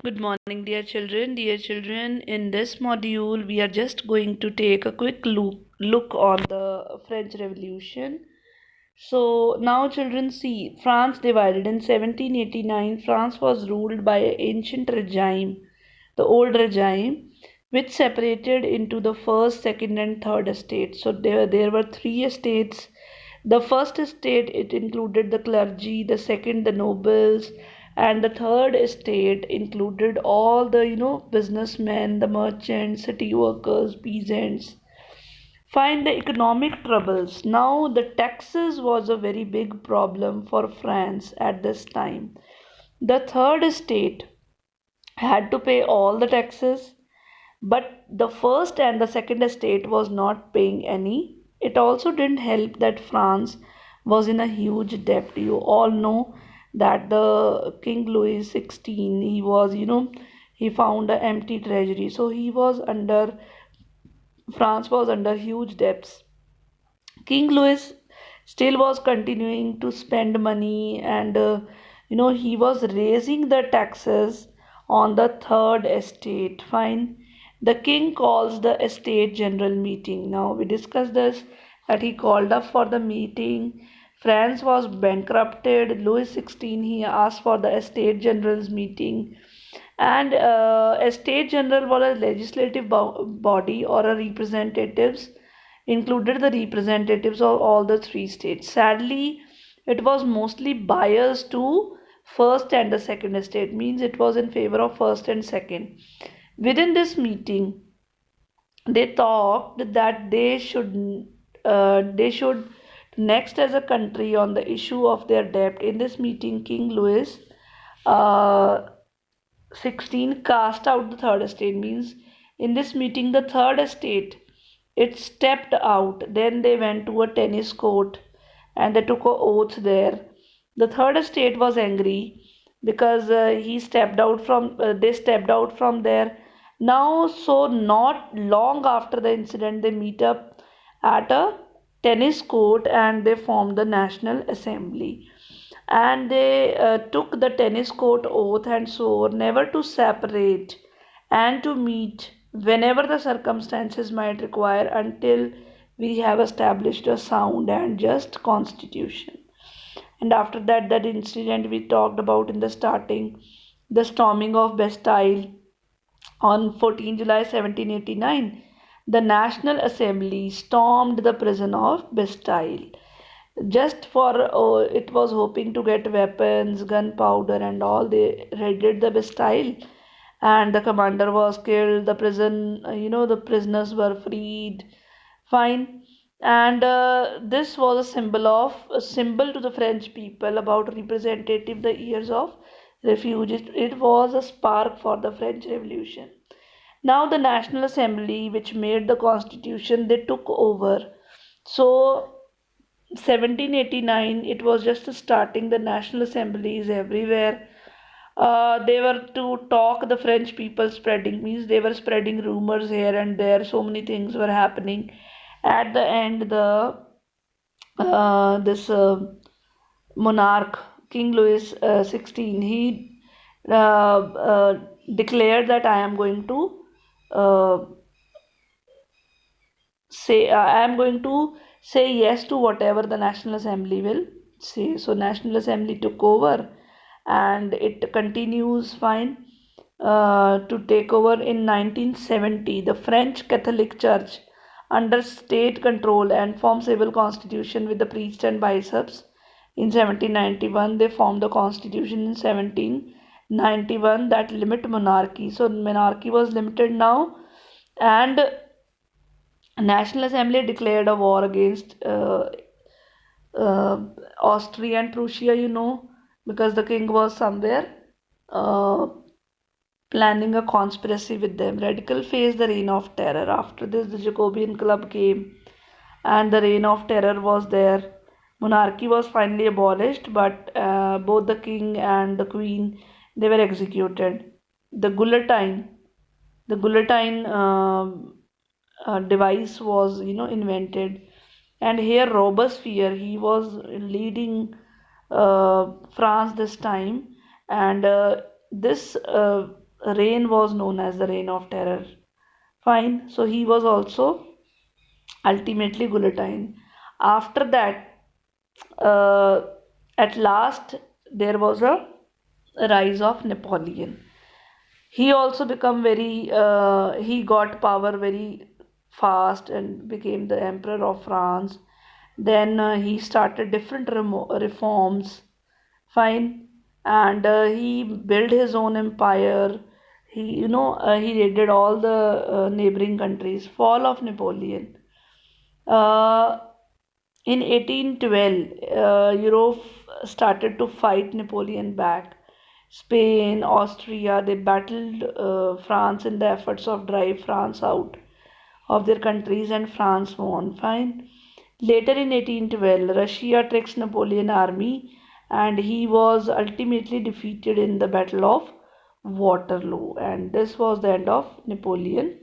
Good morning, dear children. Dear children, in this module, we are just going to take a quick look on the French Revolution. So, now, children, see France divided in 1789. France was ruled by an ancient regime, the old regime, which separated into the first, second, and third estates. So, there were three estates. The first estate, it included the clergy, the second the nobles, and the third estate included all the businessmen, the merchants, city workers, peasants. Find the economic troubles. Now the taxes was a very big problem for France at this time. The third estate had to pay all the taxes, but the first and the second estate was not paying any. It also didn't help that France was in a huge debt. You all know that the King Louis XVI, he was, he found an empty treasury. So France was under huge debts. King Louis still was continuing to spend money, and he was raising the taxes on the third estate. Fine. The king calls the estate general meeting. Now we discussed this, that he called up for the meeting. France was bankrupted. Louis XVI, he asked for the estate general's meeting, and a state general was a legislative body or a representatives, included the representatives of all the three states. Sadly, it was mostly biased to first and the second estate, means it was in favor of first and second. Within this meeting, they thought that they should next as a country on the issue of their debt. In this meeting, King Louis uh, 16 cast out the third estate, means in this meeting the third estate, it stepped out. Then they went to a tennis court and they took a oath there. The third estate was angry because they stepped out from there. Now, so not long after the incident, they meet up at a tennis court and they formed the National Assembly, and they took the tennis court oath and swore never to separate and to meet whenever the circumstances might require until we have established a sound and just constitution. And after that, that incident we talked about in the starting, the storming of Bastille on 14 July 1789, the National Assembly stormed the prison of Bastille just for it was hoping to get weapons, gunpowder, and all. They raided the Bastille, and the commander was killed. The prisoners were freed. Fine, and this was a symbol to the French people about representative the years of refuge. It was a spark for the French Revolution. Now the National Assembly, which made the constitution, they took over. So 1789, it was just starting. The National Assemblies everywhere. They were to talk the French people, spreading, means they were spreading rumors here and there. So many things were happening. At the end, the this monarch, King Louis XVI, he declared that I am going to uh, I am going to say yes to whatever the National Assembly will say. So National Assembly took over, and it continues fine to take over. In 1970, the French Catholic Church under state control and formed civil constitution with the priests and bishops. In 1791, they formed the constitution in 1791 that limit monarchy. So monarchy was limited now, and National Assembly declared a war against uh, Austria and Prussia, because the king was somewhere uh, planning a conspiracy with them. Radical faced the reign of terror. After this, the Jacobean Club came, and the reign of terror was there. Monarchy was finally abolished, but both the king and the queen, they were executed. The guillotine, the guillotine device was invented, and here Robespierre, he was leading France this time, and this reign was known as the Reign of Terror. Fine. So he was also ultimately guillotine. After that, uh, at last, there was a rise of Napoleon. He also become very, he got power very fast and became the Emperor of France. Then he started different reforms, fine, and he built his own empire. He raided all the neighboring countries. Fall of Napoleon. Uh, in 1812, Europe started to fight Napoleon back. Spain, Austria, they battled France in the efforts of drive France out of their countries, and France won. Fine. Later in 1812, Russia tricks Napoleon army and he was ultimately defeated in the Battle of Waterloo. And this was the end of Napoleon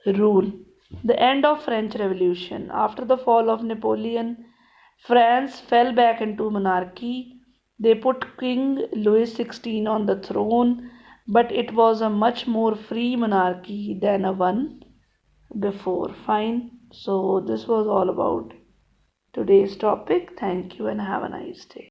rule. The end of French Revolution. After the fall of Napoleon, France fell back into monarchy. They put King Louis XVI on the throne, but it was a much more free monarchy than a one before. Fine. So, this was all about today's topic. Thank you and have a nice day.